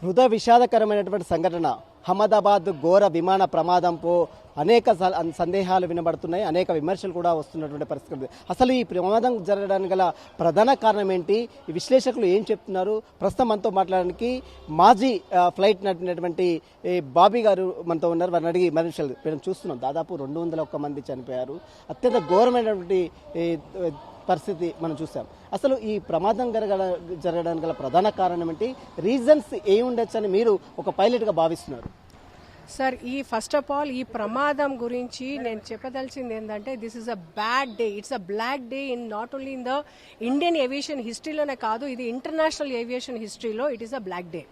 హృదయ విషాదకరమైనటువంటి సంఘటన అహ్మదాబాద్ ఘోర విమాన ప్రమాదంపై అనేక సందేహాలు వినబడుతున్నాయి, అనేక విమర్శలు కూడా వస్తున్నటువంటి పరిస్థితి. అసలు ఈ ప్రమాదం జరగడానికి గల ప్రధాన కారణం ఏంటి, ఈ విశ్లేషకులు ఏం చెప్తున్నారు? ప్రస్తుతం మనతో మాట్లాడడానికి మాజీ ఫ్లైట్ నడిపినటువంటి బాబీ గారు మనతో ఉన్నారు. వారిని అడిగి మరింత మేము చూస్తున్నాం. దాదాపు 201 మంది చనిపోయారు. అత్యంత ఘోరమైనటువంటి పరిస్థితి మనం చూసాం. అసలు ఈ ప్రమాదం జరగడానికి గల ప్రధాన కారణం ఏంటి, రీజన్స్ ఏమి ఉండొచ్చు అని మీరు ఒక పైలట్గా భావిస్తున్నారు? సార్, ఫస్ట్ ఆఫ్ ఆల్ ఈ ప్రమాదం గురించి నేను చెప్పదలిచింది ఏంటంటే, this is a bad day, it's a black day in not only in the Indian aviation హిస్టరీలోనే కాదు, ఇది ఇంటర్నేషనల్ ఏవియేషన్ హిస్టరీలో it is a black day.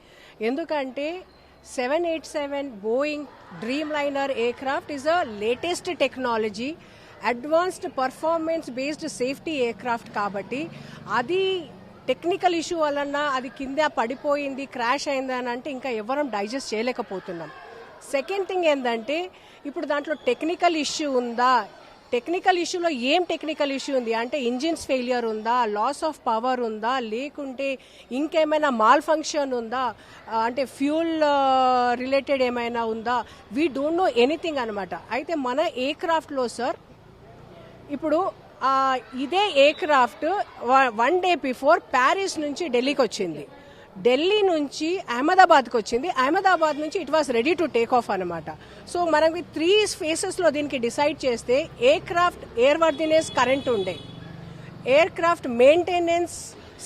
ఎందుకంటే 787 Boeing Dreamliner aircraft is a latest technology, advanced performance based safety aircraft. కాబట్టి అది technical issue వలన అది కింద పడిపోయింది, క్రాష్ అయింది అని అంటే ఇంకా ఎవరం డైజెస్ట్ చేయలేకపోతున్నాం. సెకండ్ థింగ్ ఏంటంటే, ఇప్పుడు దాంట్లో టెక్నికల్ ఇష్యూ ఉందా, టెక్నికల్ ఇష్యూలో ఏం టెక్నికల్ ఇష్యూ ఉంది అంటే, ఇంజిన్స్ ఫెయిలియర్ ఉందా, లాస్ ఆఫ్ పవర్ ఉందా, లేకుంటే ఇంకేమైనా మాల్ ఫంక్షన్ ఉందా, అంటే ఫ్యూల్ రిలేటెడ్ ఏమైనా ఉందా, వీ డోంట్ నో ఎనీథింగ్ అనమాట. అయితే మన ఎయిర్క్రాఫ్ట్లో సార్, ఇప్పుడు ఇదే ఎయిర్క్రాఫ్ట్ 1 డే బిఫోర్ ప్యారిస్ నుంచి ఢిల్లీకి వచ్చింది, ఢిల్లీ నుంచి అహ్మదాబాద్కి వచ్చింది, అహ్మదాబాద్ నుంచి it was ready to take off అనమాట. సో మనకి 3 ఫేసెస్లో దీనికి డిసైడ్ చేస్తే, ఎయిర్క్రాఫ్ట్ ఎయిర్ వర్దినెస్ కరెంట్ ఉండే, ఎయిర్క్రాఫ్ట్ మెయింటెనెన్స్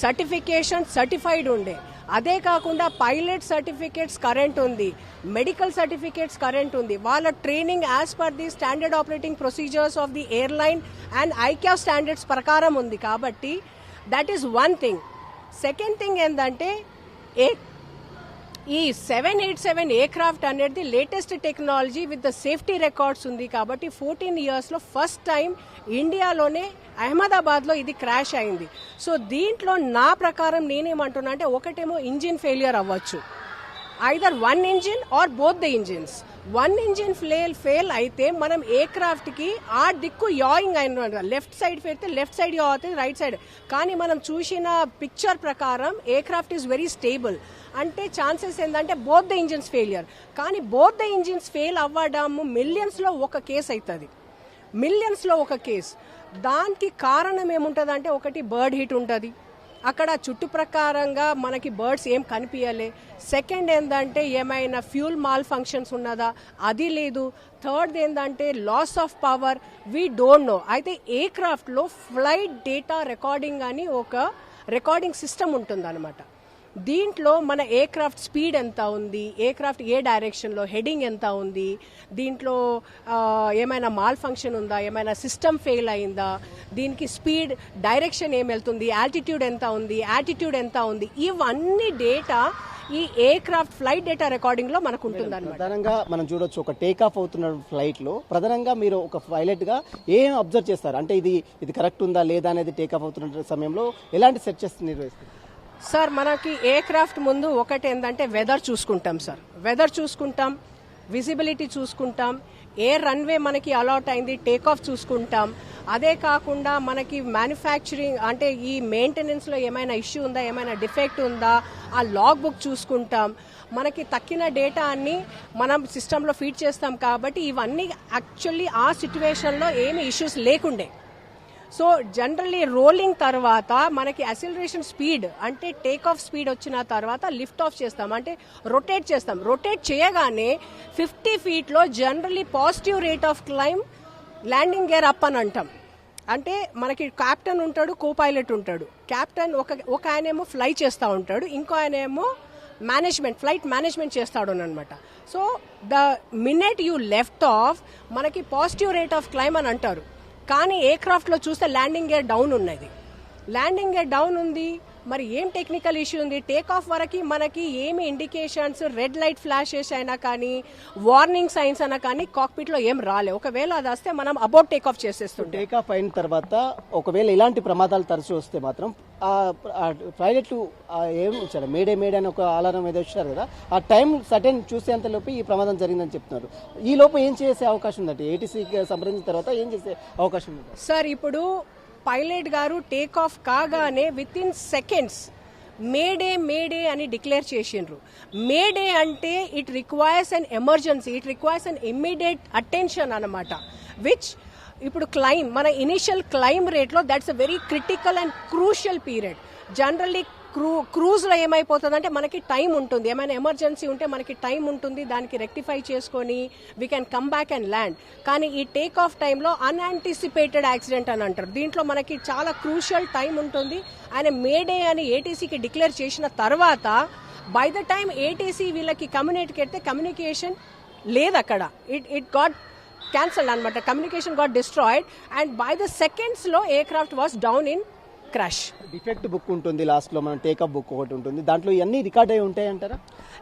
సర్టిఫికేషన్ సర్టిఫైడ్ ఉండే, అదే కాకుండా పైలట్ సర్టిఫికేట్స్ కరెంట్ ఉంది, మెడికల్ సర్టిఫికేట్స్ కరెంట్ ఉంది, వాళ్ళ training as per the standard operating procedures of the airline and IKEA standards ప్రకారం ఉంది. కాబట్టి that is one thing. Second thing ఏంటంటే, ఈ 787 ఎయిర్క్రాఫ్ట్ అనేది latest technology with the safety records ఉంది. కాబట్టి 14 ఇయర్స్లో ఫస్ట్ టైం ఇండియాలోనే అహ్మదాబాద్లో ఇది క్రాష్ అయింది. సో దీంట్లో నా ప్రకారం నేనేమంటున్నా అంటే, ఒకటేమో ఇంజిన్ ఫెయిలియర్ అవ్వచ్చు, either one engine or both the engines. వన్ ఇంజిన్ ఫెయిల్ అయితే మనం ఎయిర్క్రాఫ్ట్ కి ఆ దిక్కు యాయింగ్ అయిన, లెఫ్ట్ సైడ్ పెడితే లెఫ్ట్ సైడ్ యా అవుతుంది, రైట్ సైడ్. కానీ మనం చూసిన పిక్చర్ ప్రకారం ఎయిర్క్రాఫ్ట్ ఈస్ వెరీ స్టేబుల్. అంటే ఛాన్సెస్ ఏంటంటే బోత్ ద ఇంజిన్స్ ఫెయిలియర్. కానీ బోత్ ద ఇంజిన్స్ ఫెయిల్ అవ్వడము మిలియన్స్లో ఒక కేసు అవుతుంది, మిలియన్స్లో ఒక కేసు. దానికి కారణం ఏముంటుంది అంటే, ఒకటి బర్డ్ హిట్ ఉంటుంది, అక్కడ చుట్టుప్రకారంగా మనకి బర్డ్స్ ఏం కనిపించలే. సెకండ్ ఏంటంటే, ఏమైనా ఫ్యూల్ మాల్ ఫంక్షన్స్ ఉన్నదా, అది లేదు. థర్డ్ ఏంటంటే loss of power, we don't know. అయితే ఎయిర్క్రాఫ్ట్లో ఫ్లైట్ డేటా రికార్డింగ్ అని ఒక రికార్డింగ్ సిస్టమ్ ఉంటుంది అనమాట. దీంట్లో మన ఎయిర్క్రాఫ్ట్ స్పీడ్ ఎంత ఉంది, ఎయిర్క్రాఫ్ట్ ఏ డైరెక్షన్లో హెడింగ్ ఎంత ఉంది, దీంట్లో ఏమైనా మాల్ ఫంక్షన్ ఉందా, ఏమైనా సిస్టమ్ ఫెయిల్ అయిందా, దీనికి స్పీడ్ డైరెక్షన్ ఏం వెళ్తుంది, ఆల్టిట్యూడ్ ఎంత ఉంది, యాటిట్యూడ్ ఎంత ఉంది, ఇవన్నీ డేటా ఈ ఎయిర్క్రాఫ్ట్ ఫ్లైట్ డేటా రికార్డింగ్ లో మనకు ఉంటుంది అన్నమాట. ప్రధానంగా మనం చూడొచ్చు, ఒక టేక్ ఆఫ్ అవుతున్న ఫ్లైట్ లో ప్రధానంగా మీరు ఒక పైలట్ గా ఏం అబ్జర్వ్ చేస్తారు అంటే, ఇది కరెక్ట్ ఉందా లేదా అనేది టేక్ ఆఫ్ అవుతున్న సమయంలో ఎలాంటి సెర్చెస్ నిర్వహిస్తారు? సార్, మనకి ఎయిర్క్రాఫ్ట్ ముందు ఒకటి ఏంటంటే వెదర్ చూసుకుంటాం సార్, వెదర్ చూసుకుంటాం, విజిబిలిటీ చూసుకుంటాం, ఏ రన్వే మనకి అలాట్ అయింది టేక్ ఆఫ్ చూసుకుంటాం. అదే కాకుండా మనకి మ్యానుఫ్యాక్చరింగ్ అంటే ఈ మెయింటెనెన్స్లో ఏమైనా ఇష్యూ ఉందా, ఏమైనా డిఫెక్ట్ ఉందా, ఆ లాగ్ బుక్ చూసుకుంటాం. మనకి తక్కిన డేటా అన్ని మనం సిస్టంలో ఫీడ్ చేస్తాం. కాబట్టి ఇవన్నీ యాక్చువల్లీ ఆ సిచ్యువేషన్లో ఏమి ఇష్యూస్ లేకుండే. సో జనరల్లీ రోలింగ్ తర్వాత మనకి అసిలరేషన్ స్పీడ్ అంటే టేక్ ఆఫ్ స్పీడ్ వచ్చిన తర్వాత లిఫ్ట్ ఆఫ్ చేస్తాం, అంటే రొటేట్ చేస్తాం. రొటేట్ చేయగానే 50 ఫీట్లో generally positive rate of climb landing gear up అని అంటాం. అంటే మనకి కెప్టెన్ ఉంటాడు, కో పైలట్ ఉంటాడు. కెప్టెన్ ఒక ఆయనేమో ఫ్లై చేస్తూ ఉంటాడు, ఇంకో ఆయనేమో ఫ్లైట్ మేనేజ్మెంట్ చేస్తాడు అనమాట. So the minute you left of మనకి పాజిటివ్ రేట్ ఆఫ్ క్లైమ్ అని అంటారు. కానీ ఎయిర్క్రాఫ్ట్లో చూస్తే ల్యాండింగ్ గేర్ డౌన్ ఉన్నది, ల్యాండింగ్ గేర్ డౌన్ ఉంది. మరి ఏం టెక్నికల్ ఇష్యూ ఉంది, టేక్ ఆఫ్ వరకు మనకి ఏమి ఇండికేషన్స్, రెడ్ లైట్ ఫ్లాషెస్ అయినా కానీ, వార్నింగ్ సైన్స్ అయినా కానీ కాక్పిట్లో ఏం రాలే. ఒకవేళ అది వస్తే మనం అబౌట్ టేక్ ఆఫ్ చేసేస్తాం. టేక్ ఆఫ్ అయిన తర్వాత ఒకవేళ ఇలాంటి ప్రమాదాలు తరచు వస్తే మాత్రం పైలట్లు ఏం వచ్చారు, మేడే అని ఒక అలారం ఏదో వచ్చారు కదా, ఆ టైం సర్టెన్ చూసేంత లోపు ఈ ప్రమాదం జరిగిందని చెప్తున్నారు. ఈ లోపు ఏం చేసే అవకాశం ఉందంటే, ఏటీసీకి సంప్రదించిన తర్వాత ఏం చేసే అవకాశం ఉంది? సార్, ఇప్పుడు పైలట్ గారు టేక్ ఆఫ్ కాగానే విత్ ఇన్ సెకండ్స్ మేడే అని డిక్లేర్ చేసిండ్రు. మేడే అంటే it requires an emergency, it requires an immediate attention అన్నమాట. విచ్ ఇప్పుడు మన ఇనిషియల్ క్లైమ్ రేట్లో that's a very critical and crucial period. Generally క్రూజ్లో ఏమైపోతుందంటే మనకి టైం ఉంటుంది, ఏమైనా ఎమర్జెన్సీ ఉంటే మనకి టైం ఉంటుంది, దానికి రెక్టిఫై చేసుకొని we can come back and land. కానీ ఈ టేక్ ఆఫ్ టైంలో అన్యాంటిసిపేటెడ్ యాక్సిడెంట్ అని అంటారు. దీంట్లో మనకి చాలా క్రూషియల్ టైం ఉంటుంది. ఆయన మేడే అని ఏటీసీకి డిక్లేర్ చేసిన తర్వాత బై ద టైం ఏటీసీ వీళ్ళకి కమ్యూనికేషన్ లేదు అక్కడ. ఇట్ గాట్ క్యాన్సల్డ్ అనమాట. Communication got destroyed and by the సెకండ్స్లో aircraft was down in crash. Defect book ఉంటుంది, లాస్ట్ లో మనం టేకప్ బుక్ ఒకటి ఉంటుంది, దాంట్లో ఇవన్నీ రికార్డ్ అయి ఉంటాయి అంటారా?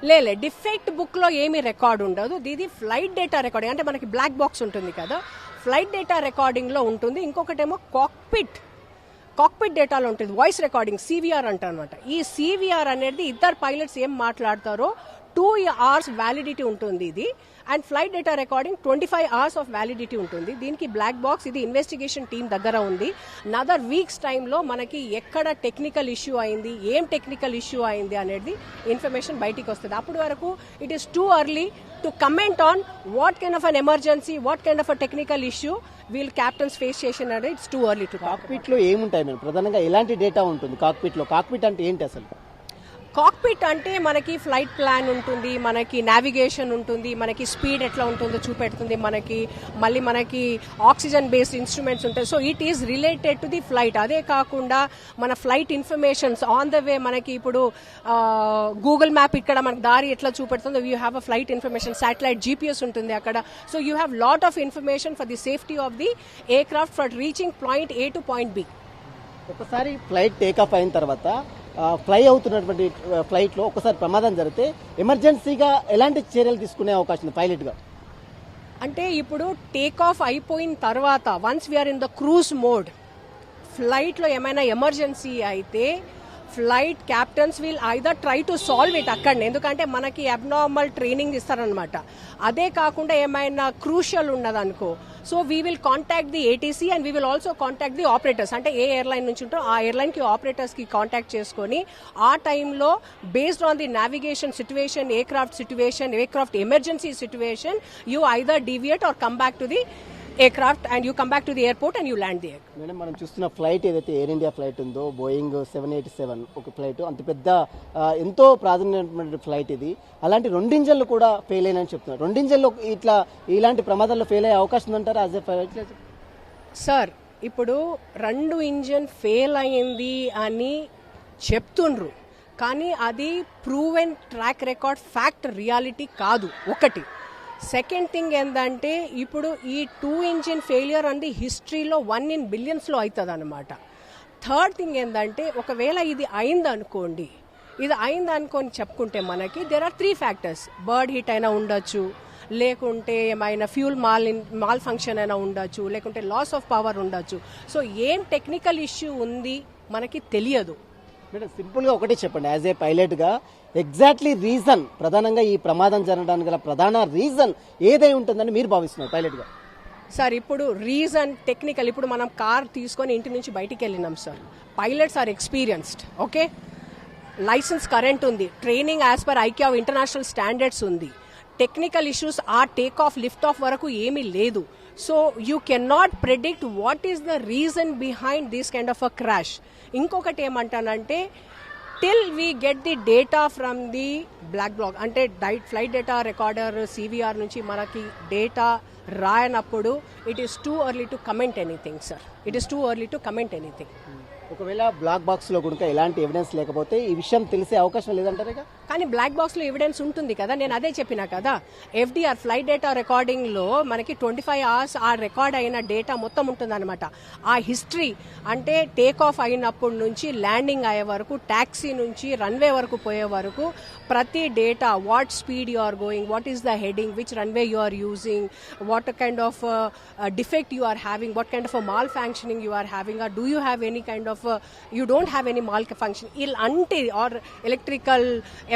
లేలే, డిఫెక్ట్ బుక్ లో ఏమీ రికార్డ్ ఉండదు. ఇది ఫ్లైట్ డేటా రికార్డింగ్, అంటే మనకి బ్లాక్ బాక్స్ ఉంటుంది కదా, ఫ్లైట్ డేటా రికార్డింగ్ లో ఉంటుంది. ఇంకొకటేమో కాక్పిట్ డేటాలో ఉంటుంది, వాయిస్ రికార్డింగ్, సివిఆర్ అంట అనమాట. ఈ సివిఆర్ అనేది ఇద్దరు పైలట్స్ ఏం మాట్లాడతారో 2 hours వ్యాలిడిటీ ఉంటుంది ఇది. And flight data recording 25 hours of validity ఉంటుంది. దీనికి బ్లాక్ బాక్స్, ఇది ఇన్వెస్టిగేషన్ టీమ్ దగ్గర ఉంది. నదర్ వీక్స్ టైంలో మనకి ఎక్కడ టెక్నికల్ ఇష్యూ అయింది, ఏం టెక్నికల్ ఇష్యూ అయింది అనేది ఇన్ఫర్మేషన్ బయటికి వస్తుంది. అప్పటి వరకు it is too early to comment on what kind of an emergency, what kind of a technical issue వీళ్ళు క్యాప్టెన్స్ ఫేస్ చేసిన. It's two early to. Cockpit లో ఏముంటాయి మేడం? ప్రధానంగా ఎలాంటి డేటా ఉంటుంది కాక్పిట్ లో? కాక్పిట్ అంటే ఏంటి అసలు? కాక్పిట్ అంటే మనకి ఫ్లైట్ ప్లాన్ ఉంటుంది, మనకి నావిగేషన్ ఉంటుంది, మనకి స్పీడ్ ఎట్లా ఉంటుందో చూపెడుతుంది, మనకి ఆక్సిజన్ బేస్డ్ ఇన్స్ట్రుమెంట్స్ ఉంటాయి. So it is related to the flight. అదే కాకుండా మన flight informations on the way, మనకి ఇప్పుడు గూగుల్ మ్యాప్ ఇక్కడ మనకి దారి ఎట్లా చూపెడుతుందో, you have a flight information, satellite GPS ఉంటుంది అక్కడ. So you have lot of information for the safety of the aircraft for reaching point A to point B. ఒకసారి ఫ్లైట్ టేకాఫ్ అయిన తర్వాత ఫ్లై అవుతున్నటువంటి ఫ్లైట్ లో ఒకసారి ప్రమాదం జరిగితే ఎమర్జెన్సీగా ఎలాంటి చర్యలు తీసుకునే అవకాశం ఉంది పైలట్ గా? అంటే ఇప్పుడు టేక్ ఆఫ్ అయిపోయిన తర్వాత once we're in the cruise mode, flight లో ఏమైనా ఎమర్జెన్సీ అయితే flight captains will either try to solve it అక్కడనే, ఎందుకంటే మనకి అబ్నార్మల్ ట్రైనింగ్ ఇస్తారనమాట. అదే కాకుండా ఏమైనా క్రూషియల్ ఉన్నదనుకో, so we will contact the ATC and we will also contact the operators. అంటే ఏ ఎయిర్లైన్ నుంచి ఉంటో ఆ ఎయిర్లైన్కి ఆపరేటర్స్కి కాంటాక్ట్ చేసుకొని ఆ టైంలో based on the navigation situation, aircraft emergency situation, you either deviate or come back to the aircraft and you come back to the airport and you land there. Madam, మనం చూస్తున్న flight ఏదైతే air India flight ఉందో, Boeing 787 ఒక flight, అంత పెద్ద ఎంతో ప్రాధాన్యమైన flight ఇది. అలాంటి 2 ఇంజన్లు కూడా ఫెయిల్ అయినని చెప్తున్నారు. 2 ఇంజన్లు ఇలాంటి ప్రమాదాల్లో ఫెయిల్ అయ్యే అవకాశం ఉందంటారా యాజ్ ఎ ఫ్లైట్? సార్, ఇప్పుడు 2 ఇంజన్ ఫెయిల్ అయింది అని చెప్తుండ్రు, కానీ అది proven track record fact, reality కాదు. ఒకటి. సెకండ్ థింగ్ ఏంటంటే ఇప్పుడు ఈ 2 ఇంజిన్ ఫెయిలియర్ అనేది హిస్టరీలో 1 in billions అవుతుంది అనమాట. థర్డ్ థింగ్ ఏంటంటే ఒకవేళ ఇది అయిందనుకోండి చెప్పుకుంటే మనకి there are 3 factors. Bird hit అయినా ఉండొచ్చు, లేకుంటే ఏమైనా ఫ్యూల్ మాల్ ఫంక్షన్ అయినా ఉండొచ్చు, లేకుంటే లాస్ ఆఫ్ పవర్ ఉండొచ్చు. సో ఏం టెక్నికల్ ఇష్యూ ఉంది మనకి తెలియదు. మేడం, సింపుల్గా ఒకటే చెప్పండి, యాజ్ ఏ పైలట్గా ఎగ్జాక్ట్లీ రీజన్, ప్రధానంగా ఈ ప్రమాదం జరగడానికి గల ప్రధాన రీజన్ ఏదై ఉంటుందని మీరు భావిస్తున్నారు పైలట్గా? సార్, ఇప్పుడు రీజన్ టెక్నికల్, ఇప్పుడు మనం కార్ తీసుకొని ఇంటి నుంచి బయటికి వెళ్ళినాం sir, pilots are experienced, okay, licence current ఉంది, training as per ICAO international standards ఉంది, టెక్నికల్ ఇష్యూస్ ఆ టేక్ ఆఫ్ లిఫ్ట్ ఆఫ్ వరకు ఏమీ లేదు. So you can not predict what is the reason behind this kind of a crash. ఇంకొకటి ఏమంటానంటే till we get the data from the black box, అంటే flight data recorder CVR నుంచి మనకి data రాయనప్పుడు it is too early to comment anything sir. It is too early to comment anything. ఒకవేళ black box లో కనుక ఎలాంటి evidence లేకపోతే ఈ విషయం తెలిసే అవకాశం లేదంటారు. కానీ బ్లాక్ బాక్స్ లో ఎవిడెన్స్ ఉంటుంది కదా, నేను అదే చెప్పినా కదా. ఎఫ్డిఆర్ ఫ్లైట్ డేటా రికార్డింగ్ లో మనకి 25 hours ఆ రికార్డ్ అయిన డేటా మొత్తం ఉంటుంది అనమాట. ఆ హిస్టరీ అంటే టేక్ ఆఫ్ అయినప్పటి నుంచి ల్యాండింగ్ అయ్యే వరకు, టాక్సీ నుంచి రన్వే వరకు పోయే వరకు ప్రతి data, what speed you are going, what is the heading, which runway you are using, what kind of defect you are having, what kind of malfunctioning you are having, or do you have any kind of you don't have any malfunction, ఇలాంటి or electrical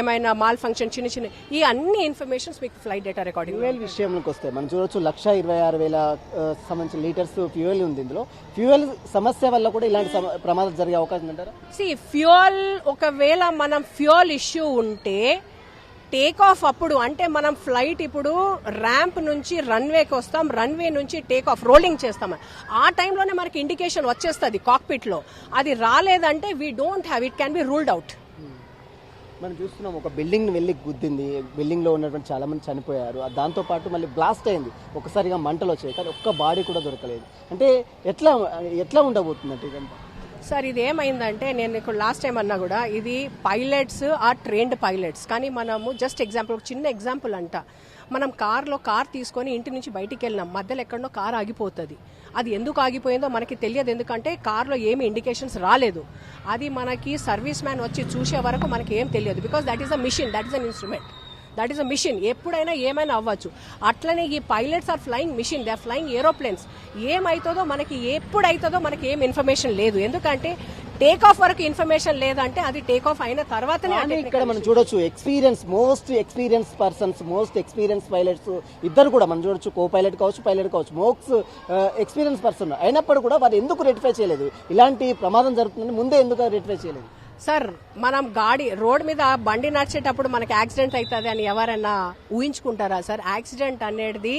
ఏమైనా malfunction చిన్న చిన్న ఈ అన్ని informations మీకు flight data recording. Fuel విషయంలోకి వస్తే మనం చూడొచ్చు 1,26,000 సంబంధించిన లీటర్స్ ఫ్యూయల్ ఉంది. ఇందులో ఫ్యూయల్ సమస్య వల్ల కూడా ఇలాంటి ప్రమాదాలు జరిగే అవకాశం అంటారా? ఫ్యూయల్ ఒకవేళ మనం ఫ్యూయల్ ఇష్యూ ఉంటే టేక్ ఆఫ్ అప్పుడు, అంటే మనం ఫ్లైట్ ఇప్పుడు ర్యాంప్ నుంచి రన్వేకి వస్తాం, రన్వే నుంచి టేక్ ఆఫ్ రోలింగ్ చేస్తాం, ఆ టైంలోనే మనకి ఇండికేషన్ వచ్చేస్తుంది కాక్పిట్ లో. అది రాలేదంటే we don't have, it can be ruled out. మనం చూస్తున్నాం ఒక బిల్డింగ్ వెళ్ళి గుద్దింది, బిల్డింగ్ లో ఉన్నటువంటి చాలా మంది చనిపోయారు, దాంతో పాటు మళ్ళీ బ్లాస్ట్ అయింది, ఒకసారిగా మంటలు వచ్చాయి, కానీ ఒక్క బాడీ కూడా దొరకలేదు. అంటే ఎట్లా ఉండబోతుందంటే ఇదంతా? సార్ ఇది ఏమైందంటే, నేను ఇక్కడ లాస్ట్ టైం అన్నా కూడా, ఇది పైలట్స్ ఆర్ ట్రైన్డ్ పైలట్స్, కానీ మనము జస్ట్ ఎగ్జాంపుల్, ఒక చిన్న ఎగ్జాంపుల్ అంట, మనం కార్ తీసుకొని ఇంటి నుంచి బయటికి వెళ్ళినాం, మధ్యలో ఎక్కడో కార్ ఆగిపోతుంది. అది ఎందుకు ఆగిపోయిందో మనకి తెలియదు, ఎందుకంటే కార్లో ఏమి ఇండికేషన్స్ రాలేదు. అది మనకి సర్వీస్ మ్యాన్ వచ్చి చూసే వరకు మనకి ఏం తెలియదు, because that is a mission, that is an instrument, that is a mission. ఎప్పుడైనా ఏమైనా అవ్వచ్చు. అట్లనే ఈ pilots are flying mission, they are flying aeroplanes. ఏమవుతుందో మనకి, ఎప్పుడైతుందో మనకి ఏం ఇన్ఫర్మేషన్ లేదు, ఎందుకంటే టేక్ ఆఫ్ వరకు ఇన్ఫర్మేషన్ లేదంటే అది టేక్ ఆఫ్ అయిన తర్వాతనే. ఇక్కడ మనం చూడొచ్చు most experience persons, most experience pilots ఇద్దరు కూడా మనం చూడొచ్చు, కో పైలట్ కావచ్చు, పైలట్ కావచ్చు, మోస్ట్ ఎక్స్పీరియన్స్ పర్సన్ అయినప్పుడు కూడా వారు ఎందుకు రెటిఫై చేయలేదు? ఇలాంటి ప్రమాదం జరుగుతుందని ముందే ఎందుకు రెటిఫై చేయలేదు? సార్, మనం రోడ్ మీద బండి నడిచేటప్పుడు మనకి యాక్సిడెంట్ అవుతుంది అని ఎవరైనా ఊహించుకుంటారా సార్? యాక్సిడెంట్ అనేది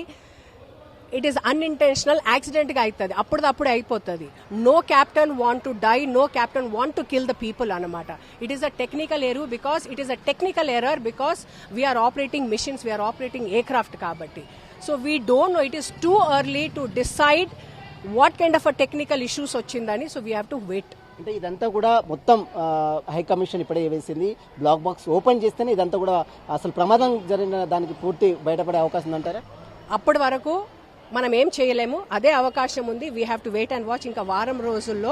ఇట్ ఈస్ అన్ఇంటెన్షనల్, యాక్సిడెంట్ గా అవుతుంది, అప్పుడే అయిపోతుంది. No captain want to die, no captain want to kill the people అనమాట. It is a technical error, because it is a technical error, because we're operating machines, we're operating aircraft కాబట్టి. So we don't know, it is too early to decide what kind of a technical issues వచ్చిందని. So we have to wait. అంటే ఇదంతా కూడా మొత్తం high commission ఇప్పుడే వేసింది, black box open చేస్తేనే ఇదంతా కూడా అసలు ప్రమాదం జరిగిన దానికి పూర్తి బయటపడే అవకాశం ఉందంటారా? అప్పటి వరకు మనం ఏం చేయలేము, అదే అవకాశం ఉంది. We have to wait and watch. ఇంకా వారం రోజుల్లో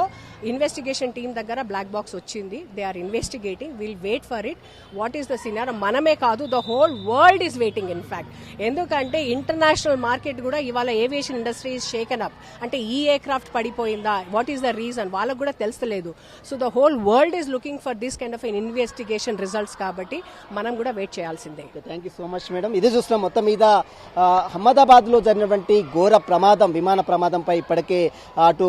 ఇన్వెస్టిగేషన్ టీమ్ దగ్గర బ్లాక్ బాక్స్ వచ్చింది, they are investigating, will wait for it. What is the scenario మనమే కాదు, the whole world is waiting in fact. ఎందుకంటే ఇంటర్నేషనల్ మార్కెట్ కూడా ఇవాళ aviation industry is shaken up. అంటే ఈ ఎయిర్క్రాఫ్ట్ పడిపోయిందా, వాట్ ఈస్ ద రీజన్, వాళ్ళకు కూడా తెలుస్తలేదు. So the whole world is looking for this kind of investigation results, కాబట్టి మనం కూడా వెయిట్ చేయాల్సిందే. Thank you so much madam. ఇదే చూస్తున్నాం మొత్తం మీద అహ్మదాబాద్ లో జరిగినటువంటి ఘోర ప్రమాదం, విమాన ప్రమాదంపై ఇప్పటికే అటు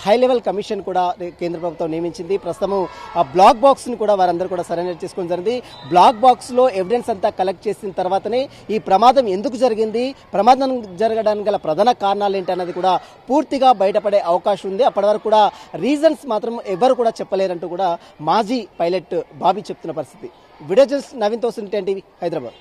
హై లెవెల్ కమిషన్ కూడా కేంద్ర ప్రభుత్వం నియమించింది. ప్రస్తుతం ఆ బ్లాక్ బాక్స్ ని కూడా వారందరూ కూడా సరెండర్ చేసుకోవడం జరిగింది. బ్లాక్ బాక్స్ లో ఎవిడెన్స్ అంతా కలెక్ట్ చేసిన తర్వాతనే ఈ ప్రమాదం ఎందుకు జరిగింది, ప్రమాదం జరగడానికి గల ప్రధాన కారణాలు ఏంటన్నది కూడా పూర్తిగా బయటపడే అవకాశం ఉంది. అప్పటి వరకు కూడా రీజన్స్ మాత్రం ఎవరు కూడా చెప్పలేరంటూ కూడా మాజీ పైలట్ బాబీ చెప్తున్న పరిస్థితి. వీడియో జర్నలిస్ట్ నవీన్ తోసిన్, టీవీ హైదరాబాద్.